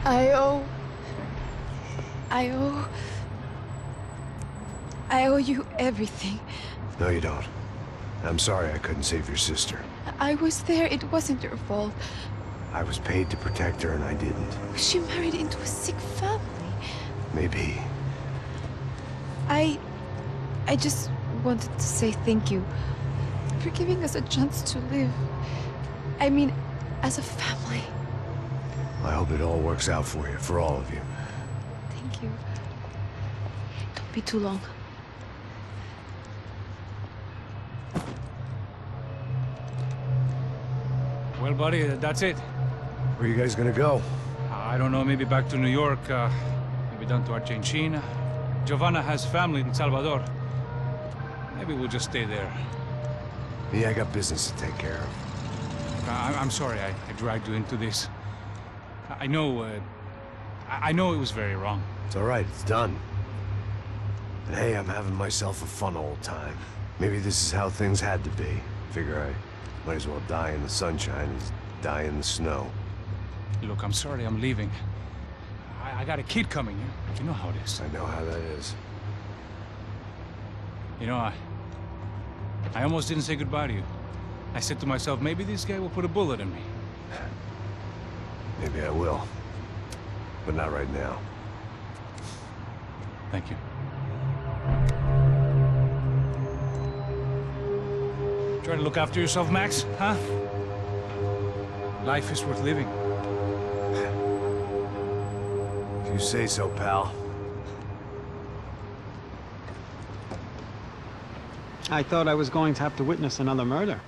I owe... I owe you everything. No, you don't. I'm sorry I couldn't save your sister. I was there. It wasn't your fault. I was paid to protect her and I didn't. She married into a sick family. Maybe. I just wanted to say thank you for giving us a chance to live. I mean, as a family. I hope it all works out for you, for all of you. Thank you. Don't be too long. Well, buddy, that's it. Where are you guys gonna go? I don't know, maybe back to New York, maybe down to Argentina. Giovanna has family in Salvador. Maybe we'll just stay there. Me, I got business to take care of. I'm sorry I dragged you into this. I know it was very wrong. It's all right, it's done. And hey, I'm having myself a fun old time. Maybe this is how things had to be. Figure I might as well die in the sunshine as die in the snow. Look, I'm sorry I'm leaving. I got a kid coming. You know how it is. I know how that is. You know, I almost didn't say goodbye to you. I said to myself, maybe this guy will put a bullet in me. Maybe I will. But not right now. Thank you. Try to look after yourself, Max, huh? Life is worth living. If you say so, pal. I thought I was going to have to witness another murder.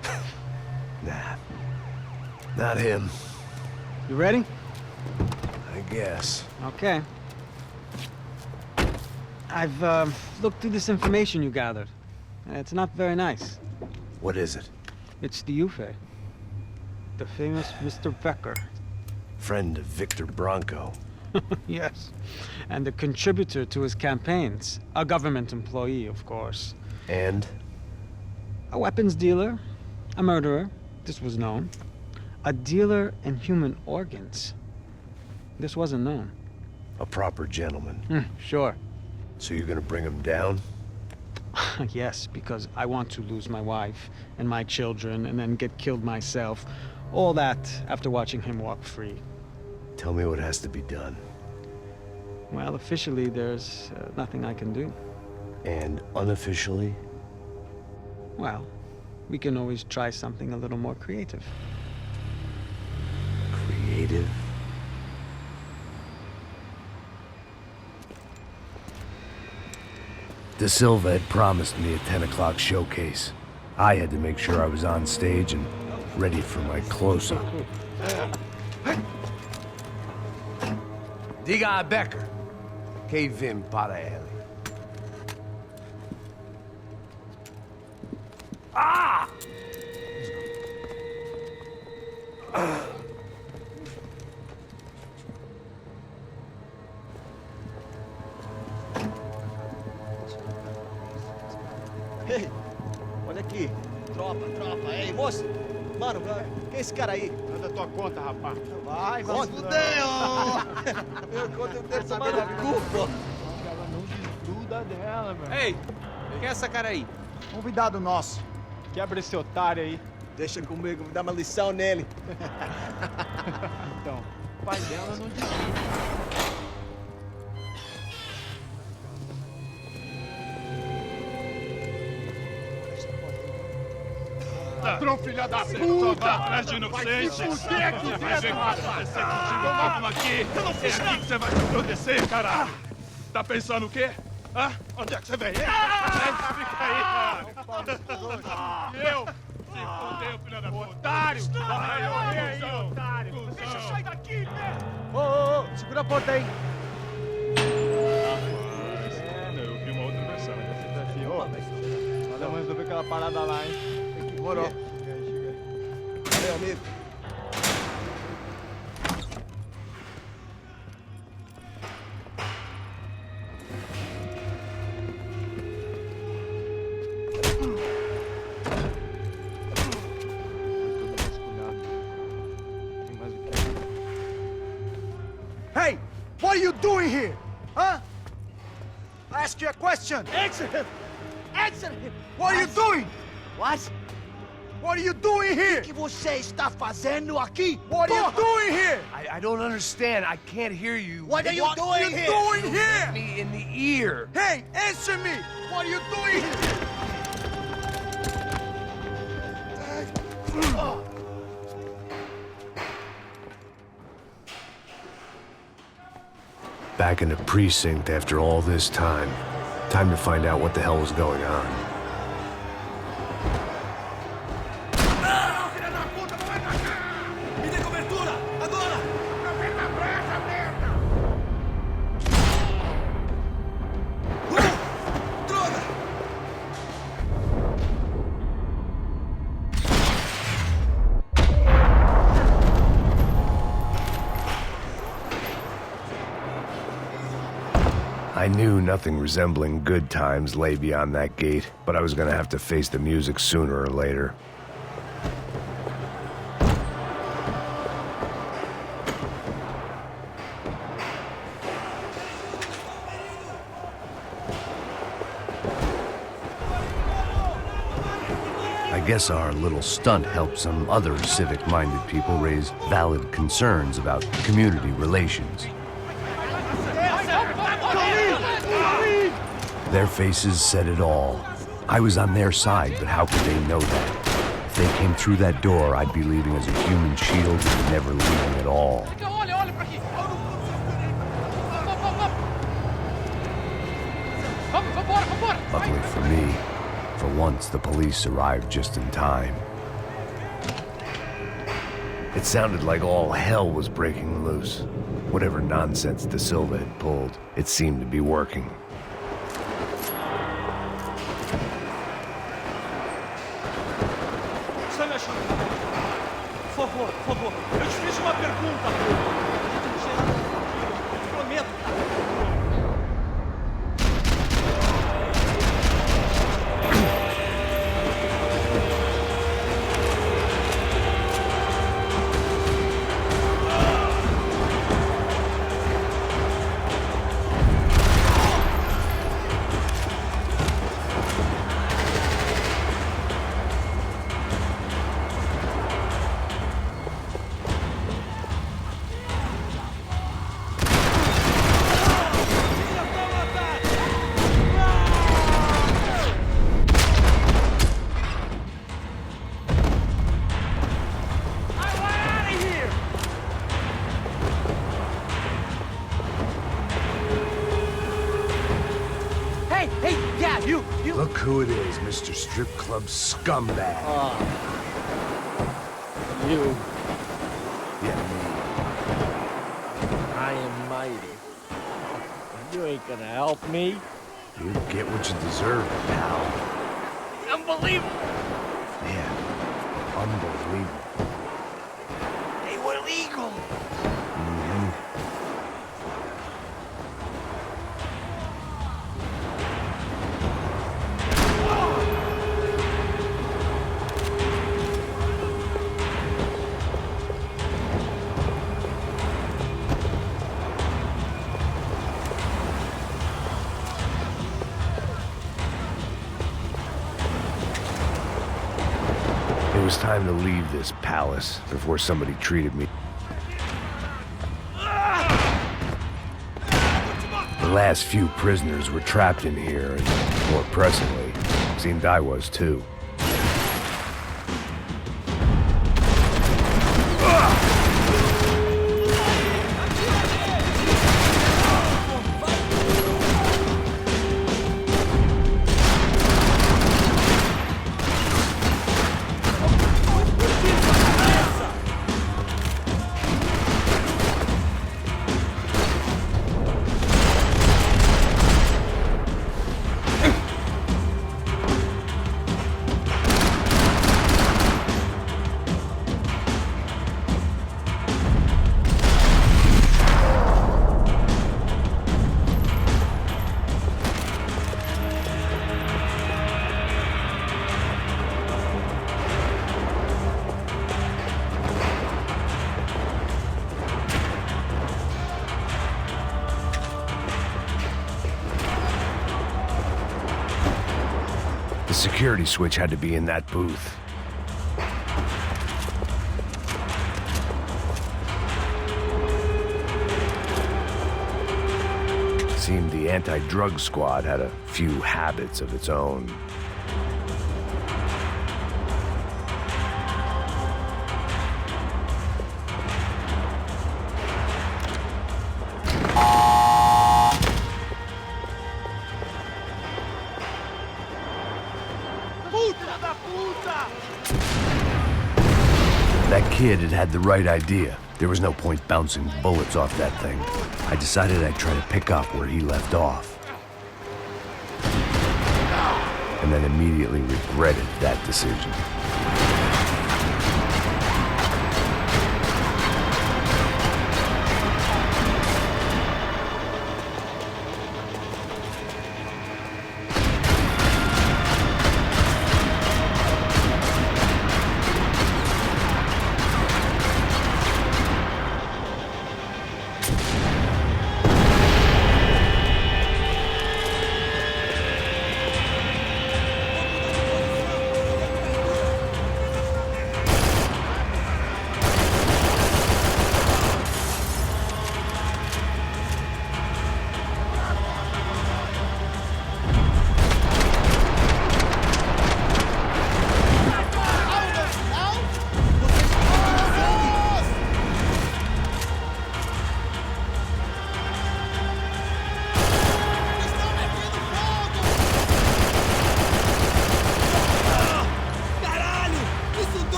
Nah. Not him. You ready? I guess. Okay. I've looked through this information you gathered. It's not very nice. What is it? It's the Ufe. The famous Mr. Becker. Friend of Victor Bronco. Yes. And a contributor to his campaigns. A government employee, of course. And? A weapons dealer. A murderer. This was known. A dealer in human organs. This wasn't known. A proper gentleman. Sure. So you're gonna bring him down? Yes, because I want to lose my wife and my children and then get killed myself. All that after watching him walk free. Tell me what has to be done. Well, officially, there's nothing I can do. And unofficially? Well, we can always try something a little more creative. Creative? De Silva had promised me a 10 o'clock showcase. I had to make sure I was on stage and ready for my close-up. Diga a Becker. Que vim para ele. Ah! Ei, olha aqui. Tropa. Ei, moço. Mano, quem é esse cara aí? Manda tua conta, rapaz. Vai se fuder, ó! Meu conta, eu quero saber da culpa. Ela não desgruda dela, meu. Ei, quem é essa cara aí? Convidado nosso. Quebra esse otário aí. Deixa comigo, me dá uma lição nele. Então, o pai dela não desgruda. Ladrão, filha da puta! Vai atrás de inocente! Vai se fuder aqui dentro, rapaz! Você contigo aqui! Eu não fiz nada! Que você vai se proteger, caralho! Tá pensando o quê? Hã? Onde é que você vem? Fica aí, cara! Eu? Se fudeu, filha da puta! Otário! Vai, aí, otário! Deixa eu sair daqui, né? Ô, segura a porta aí! Eu vi uma outra versão. Vamos resolver aquela parada lá, hein? Morou. Valeu, amigo. Hey! What are you doing here? Huh? I ask you a question. Answer him! Answer him! What are you doing? What? What are you doing here? O que você está fazendo aqui? What are you doing here? I don't understand. I can't hear you. What are you What are doing you here? doing here? Me in the ear. Hey, answer me! What are you doing here? Back in the precinct after all this time. Time to find out what the hell was going on. Me dê cobertura! Agora! Droga! I knew nothing resembling good times lay beyond that gate, but I was gonna have to face the music sooner or later. I guess our little stunt helped some other civic-minded people raise valid concerns about community relations. Their faces said it all. I was on their side, but how could they know that? If they came through that door, I'd be leaving as a human shield and never leaving at all. Luckily for me, for once the police arrived just in time. It sounded like all hell was breaking loose. Whatever nonsense De Silva had pulled, it seemed to be working. Está me achando? Por favor, por favor. Eu te fiz uma pergunta. A gente não tinha nada. Eu prometo, cara. Look who it is, Mr. Strip Club Scumbag. You. Yeah, I am mighty. You ain't gonna help me. me. You get what you deserve, pal. Unbelievable. Yeah, unbelievable. They were legal. It was time to leave this palace before somebody treated me. The last few prisoners were trapped in here, and more pressingly, it seemed I was too. The security switch had to be in that booth. Seemed the anti-drug squad had a few habits of its own. That kid had the right idea. There was no point bouncing bullets off that thing. I decided I'd try to pick up where he left off. And then immediately regretted that decision.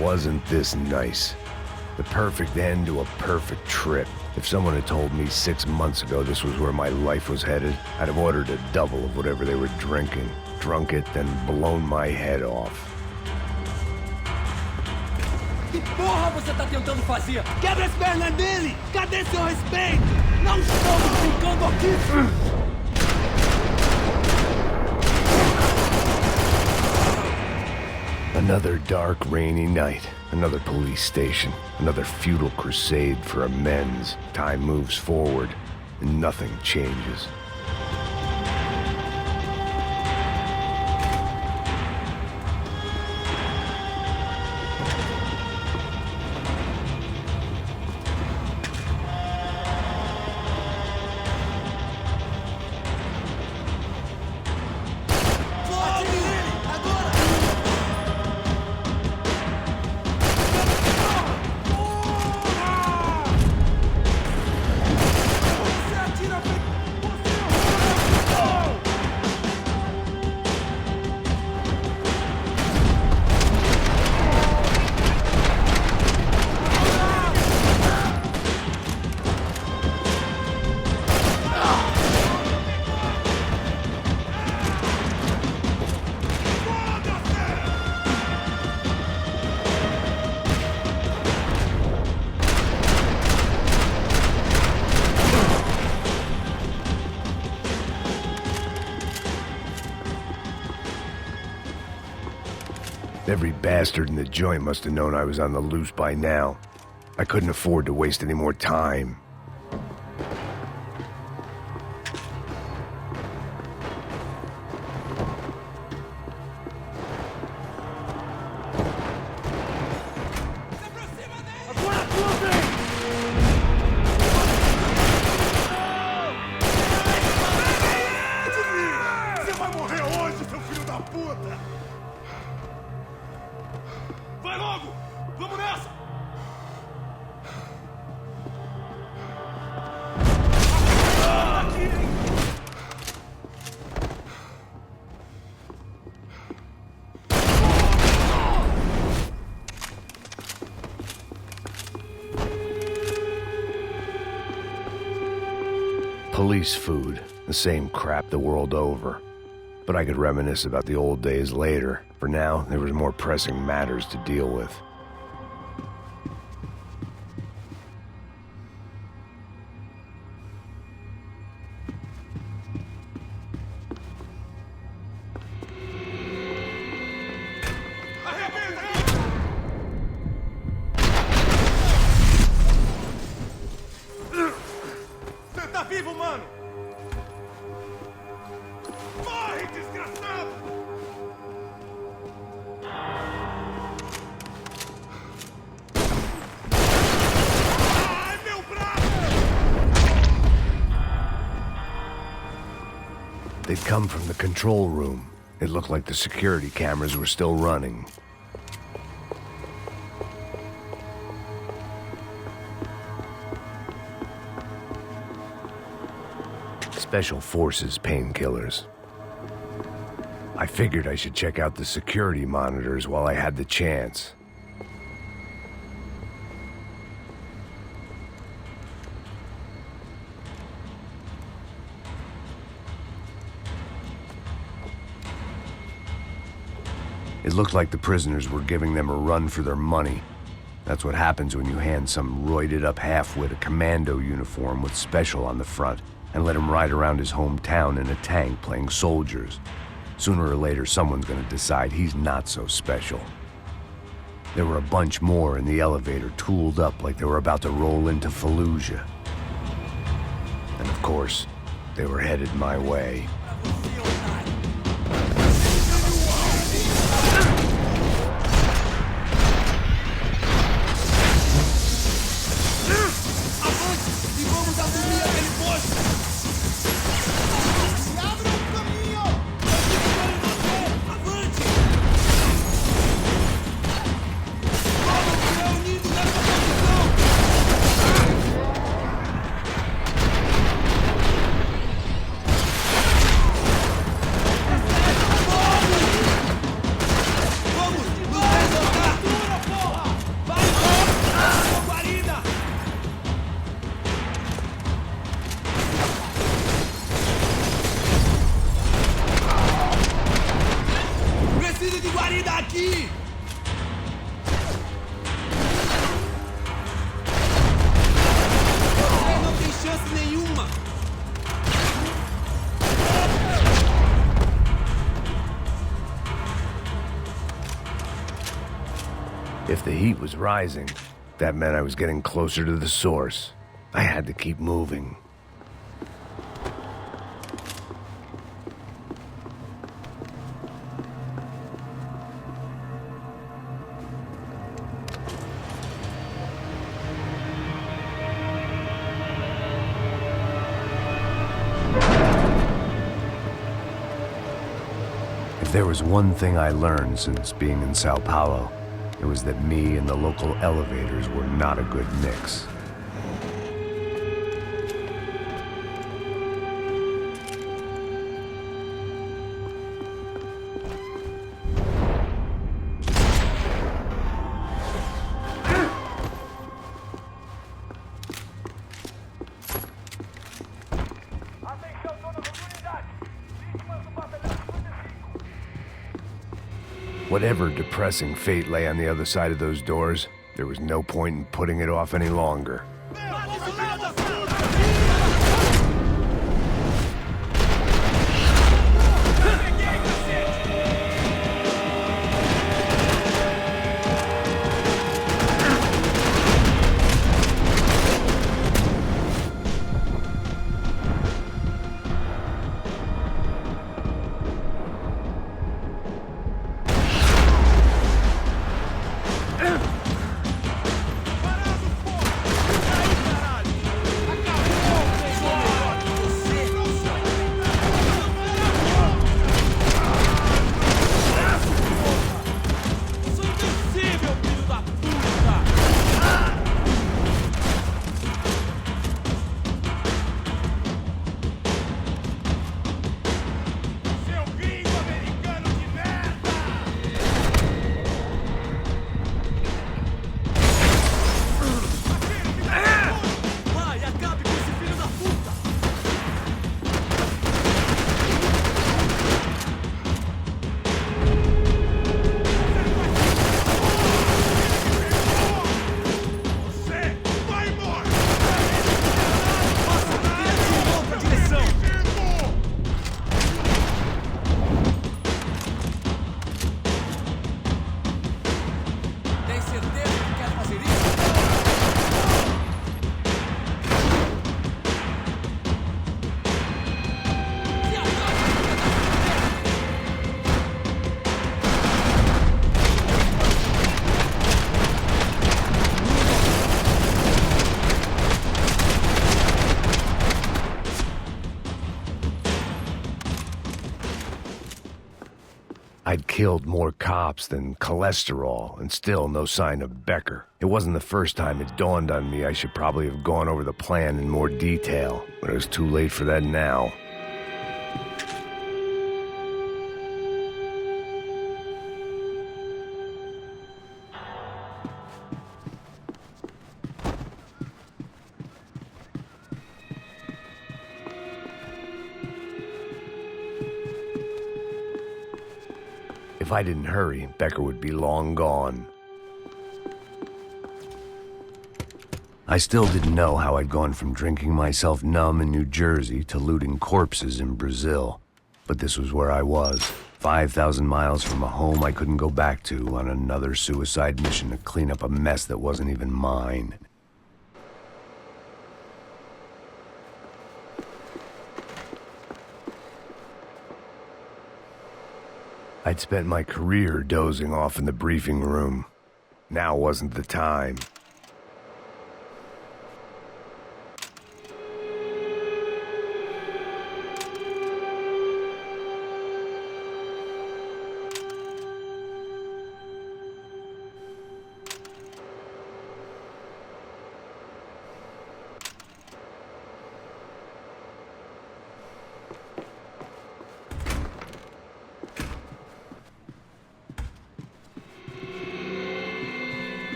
Wasn't this nice? The perfect end to a perfect trip. If someone had told me 6 months ago this was where my life was headed, I'd have ordered a double of whatever they were drinking, drunk it, then blown my head off. Que porra você tá tentando fazer? Quebra as pernas dele! Cadê seu respeito? Não estamos ficando aqui! Another dark, rainy night. Another police station. Another futile crusade for amends. Time moves forward, and nothing changes. Every bastard in the joint must have known I was on the loose by now. I couldn't afford to waste any more time. puta! Vai logo! Vamos nessa! Police food, the same crap the world over. But I could reminisce about the old days later. For now, there was more pressing matters to deal with. Você tá vivo, mano? Morre, desgraçado! Ai, meu braço! They'd come from the control room. It looked like the security cameras were still running. Special Forces painkillers. I figured I should check out the security monitors while I had the chance. It looked like the prisoners were giving them a run for their money. That's what happens when you hand some roided-up halfwit a commando uniform with special on the front and let him ride around his hometown in a tank playing soldiers. Sooner or later, someone's gonna decide he's not so special. There were a bunch more in the elevator, tooled up like they were about to roll into Fallujah. And of course, they were headed my way. If the heat was rising, that meant I was getting closer to the source. I had to keep moving. If there was one thing I learned since being in Sao Paulo, it was that me and the local elevators were not a good mix. Whatever depressing fate lay on the other side of those doors, there was no point in putting it off any longer. I'd killed more cops than cholesterol, and still no sign of Becker. It wasn't the first time it dawned on me I should probably have gone over the plan in more detail, but it was too late for that now. If I didn't hurry, Becker would be long gone. I still didn't know how I'd gone from drinking myself numb in New Jersey to looting corpses in Brazil. But this was where I was, 5,000 miles from a home I couldn't go back to, on another suicide mission to clean up a mess that wasn't even mine. I'd spent my career dozing off in the briefing room. Now wasn't the time.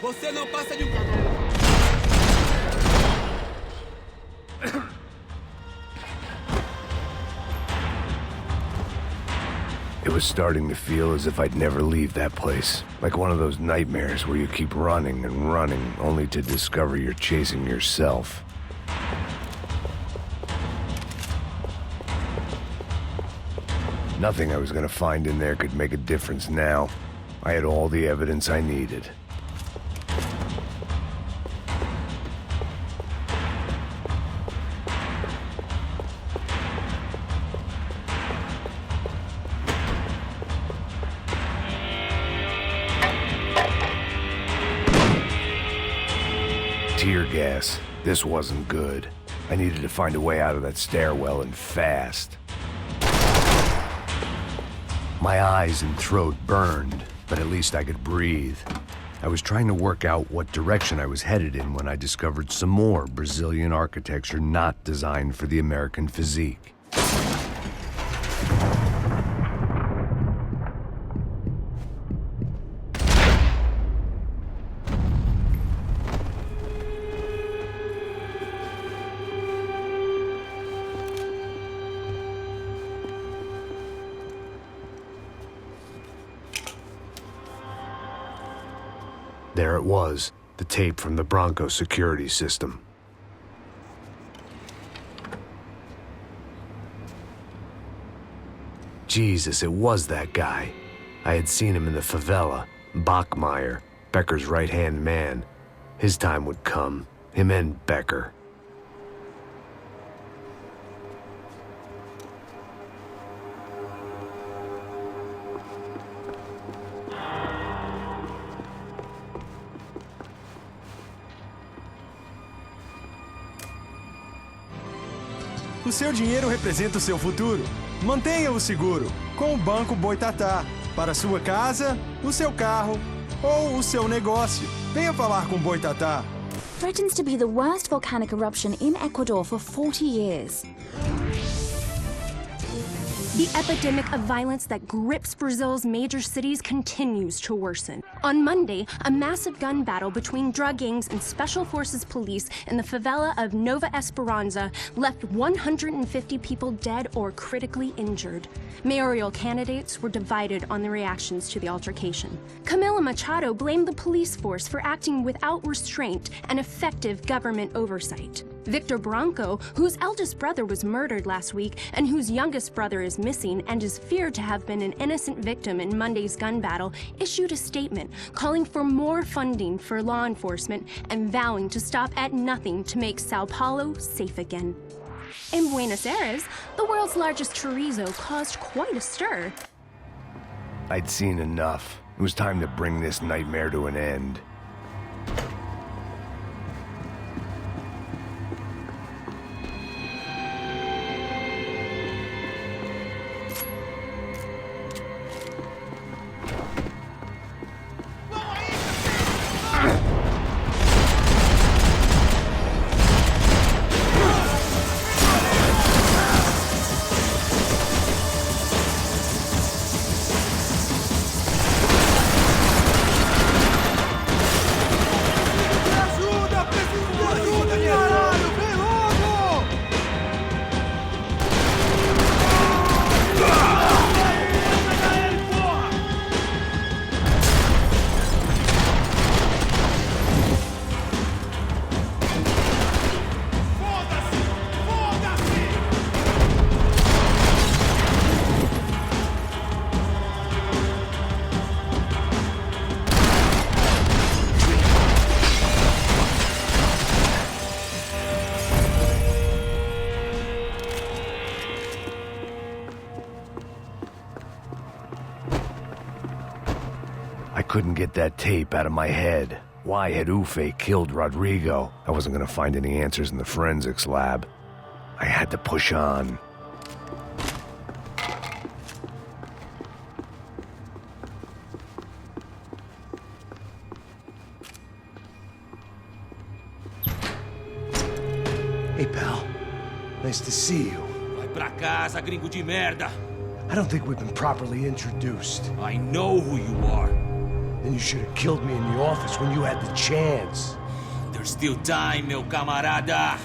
Você não passa de It was starting to feel as if I'd never leave that place. Like one of those nightmares where you keep running and running, only to discover you're chasing yourself. Nothing I was gonna find in there could make a difference now. I had all the evidence I needed. Tear gas. This wasn't good. I needed to find a way out of that stairwell, and fast. My eyes and throat burned, but at least I could breathe. I was trying to work out what direction I was headed in when I discovered some more Brazilian architecture not designed for the American physique. There it was, the tape from the Bronco security system. Jesus, it was that guy. I had seen him in the favela, Bachmeyer, Becker's right-hand man. His time would come, him and Becker. O seu dinheiro representa o seu futuro. Mantenha-o seguro com o Banco Boitatá. Para sua casa, o seu carro ou o seu negócio. Venha falar com Boitatá. Threatens to be the worst volcanic eruption in Ecuador for 40 years. The epidemic of violence that grips Brazil's major cities continues to worsen. On Monday, a massive gun battle between drug gangs and special forces police in the favela of Nova Esperança left 150 people dead or critically injured. Mayoral candidates were divided on the reactions to the altercation. Camila Machado blamed the police force for acting without restraint and effective government oversight. Victor Branco, whose eldest brother was murdered last week and whose youngest brother is missing and is feared to have been an innocent victim in Monday's gun battle, issued a statement calling for more funding for law enforcement and vowing to stop at nothing to make Sao Paulo safe again. In Buenos Aires, the world's largest chorizo caused quite a stir. I'd seen enough. It was time to bring this nightmare to an end. I couldn't get that tape out of my head. Why had Ufe killed Rodrigo? I wasn't gonna find any answers in the forensics lab. I had to push on. Hey, pal. Nice to see you. Vai pra casa, gringo de merda. I don't think we've been properly introduced. I know who you are. Then you should have killed me in the office when you had the chance. There's still time, meu camarada.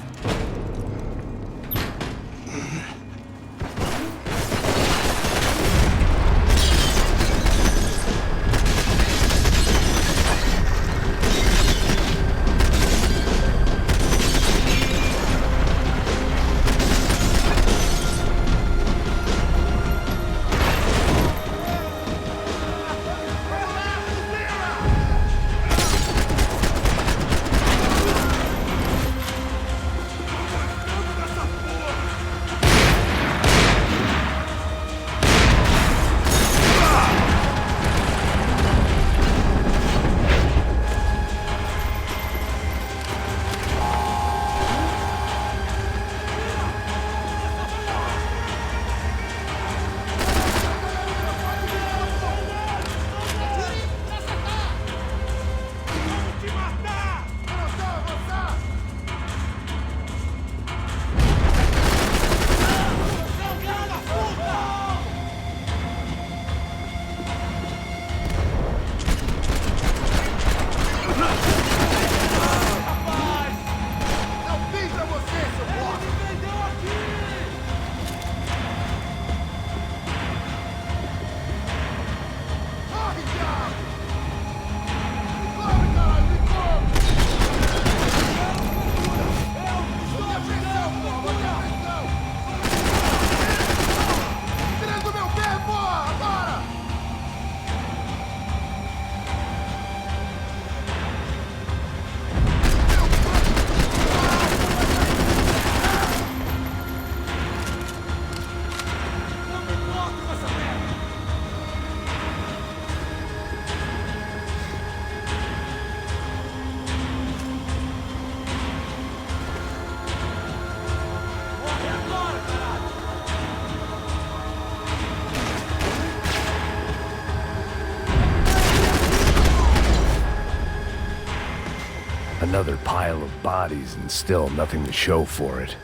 Another pile of bodies and still nothing to show for it.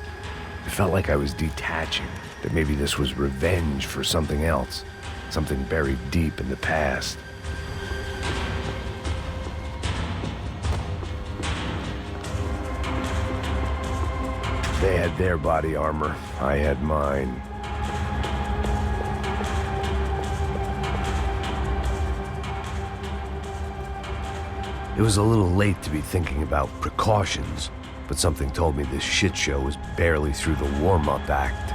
It felt like I was detaching, that maybe this was revenge for something else, something buried deep in the past. They had their body armor, I had mine. It was a little late to be thinking about precautions, but something told me this shit show was barely through the warm-up act.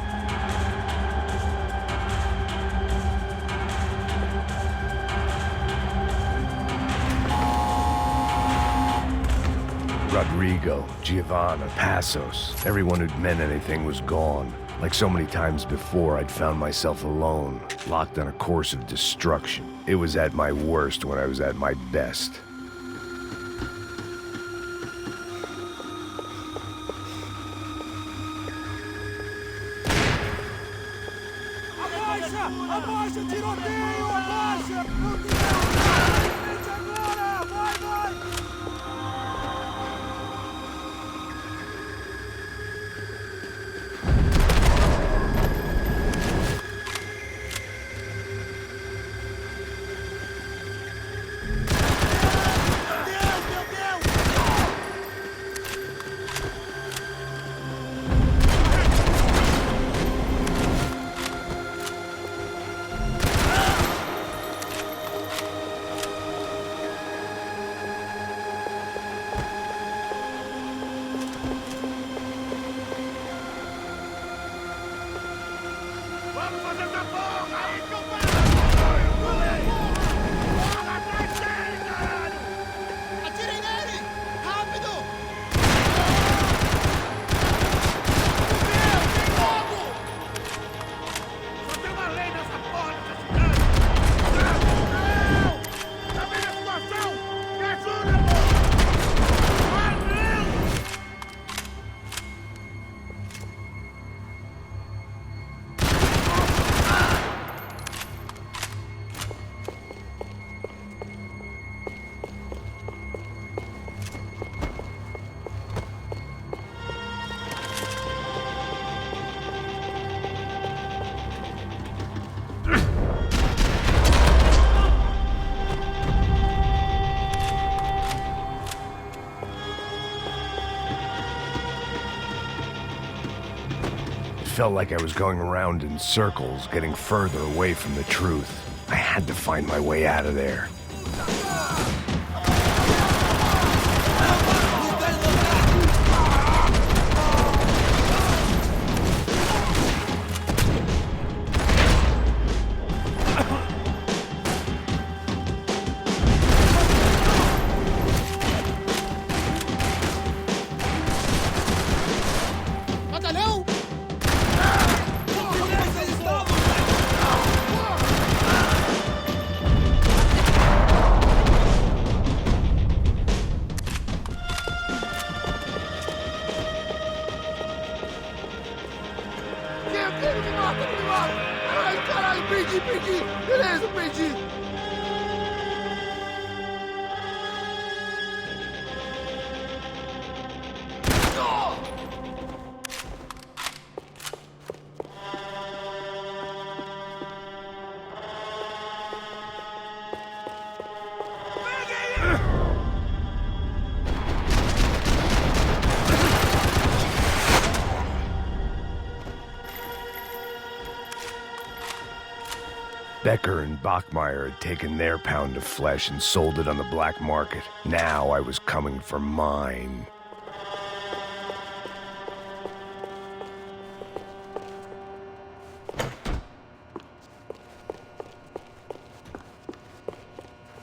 Rodrigo, Giovanna, Passos, everyone who'd meant anything was gone. Like so many times before, I'd found myself alone, locked on a course of destruction. It was at my worst when I was at my best. Abaixa, tiroteio, abaixa! Não tem frente agora! Vai, vai! Vamos fazer essa porra aí, compadre! Porra, atrás dele, caralho! Atirem nele! Rápido! Meu, vem logo! Só tem uma lei nessa porra dessa cidade! Não! Tá vendo a situação? Me ajuda, porra! Ah, não! It felt like I was going around in circles, getting further away from the truth. I had to find my way out of there. Caralho, perdi! Beleza, perdi! Becker and Bachmeyer had taken their pound of flesh and sold it on the black market. Now I was coming for mine.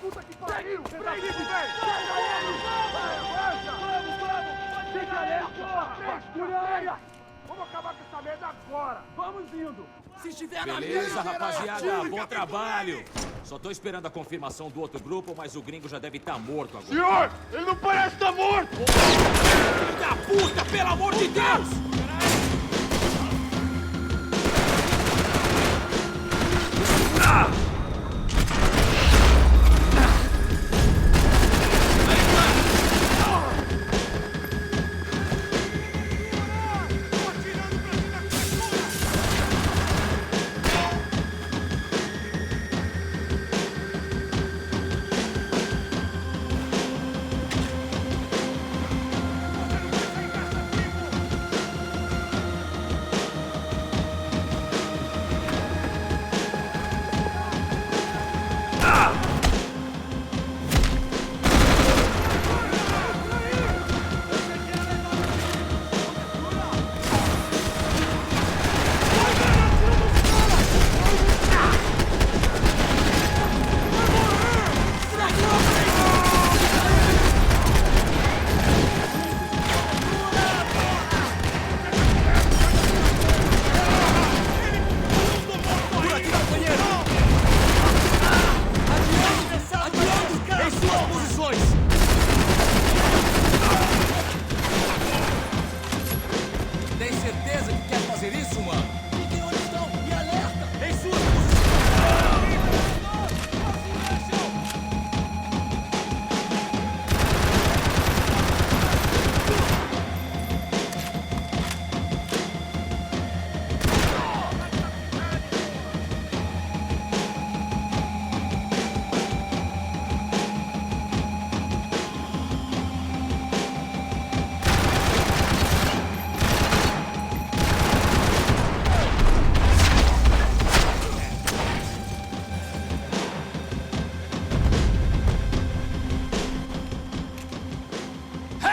Puta que pariu! Pra isso, velho! Vamos! Fica alerta, porra! Vamos acabar com essa merda agora! Vamos indo! Se estiver na Beleza, rapaziada, bom trabalho. Só tô esperando a confirmação do outro grupo, mas o gringo já deve estar morto agora. Senhor, ele não parece estar morto! Filho da puta, pelo amor de Deus!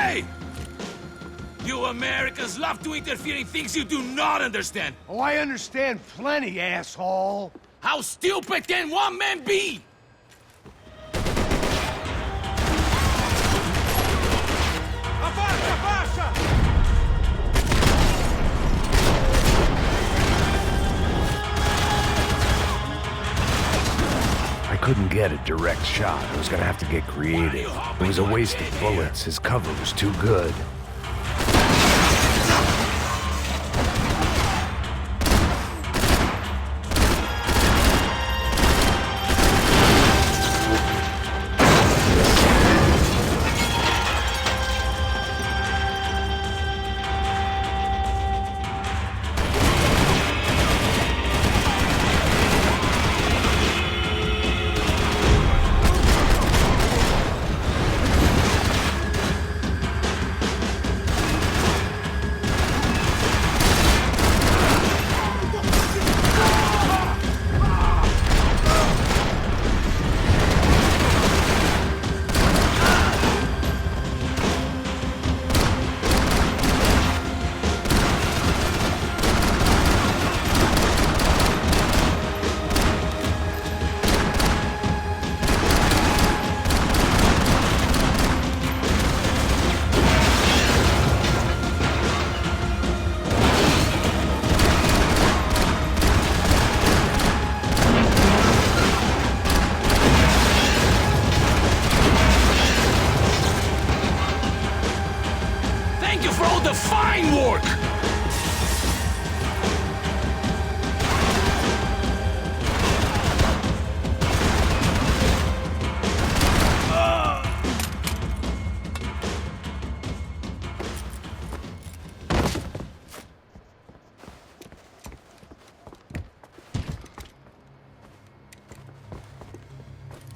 Hey! You Americans love to interfere in things you do not understand. Oh, I understand plenty, asshole. How stupid can one man be? Abaixa, abaixa! I couldn't get a direct shot. I was gonna have to get creative. It was a waste of bullets. His cover was too good.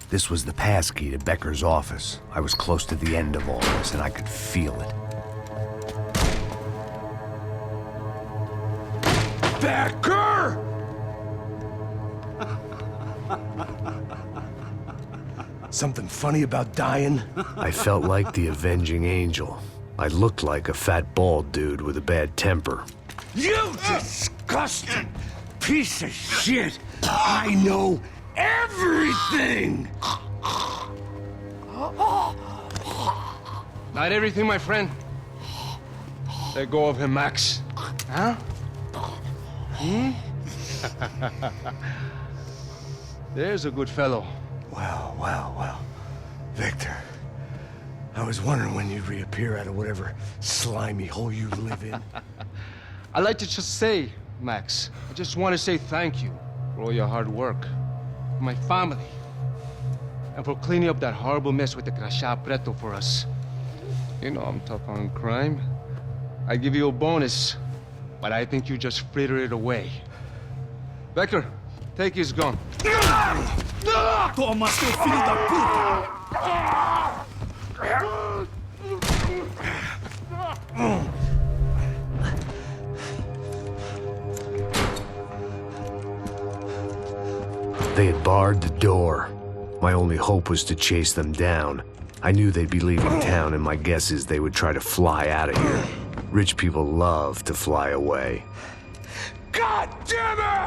This was the passkey to Becker's office. I was close to the end of all this, and I could feel it. Becker! Something funny about dying? I felt like the avenging angel. I looked like a fat bald dude with a bad temper. You disgusting piece of shit! I know everything! Not everything, my friend. Let go of him, Max. Huh? There's a good fellow. Well, well, well. Victor, I was wondering when you'd reappear out of whatever slimy hole you live in. I'd like to just say, Max, I just want to say thank you for all your hard work, for my family, and for cleaning up that horrible mess with the Crachá Preto for us. You know I'm tough on crime. I give you a bonus, but I think you just fritter it away. Becker, take his gun. Toma, seu filho da puta! They had barred the door. My only hope was to chase them down. I knew they'd be leaving town, and my guess is they would try to fly out of here. Rich people love to fly away. God damn it!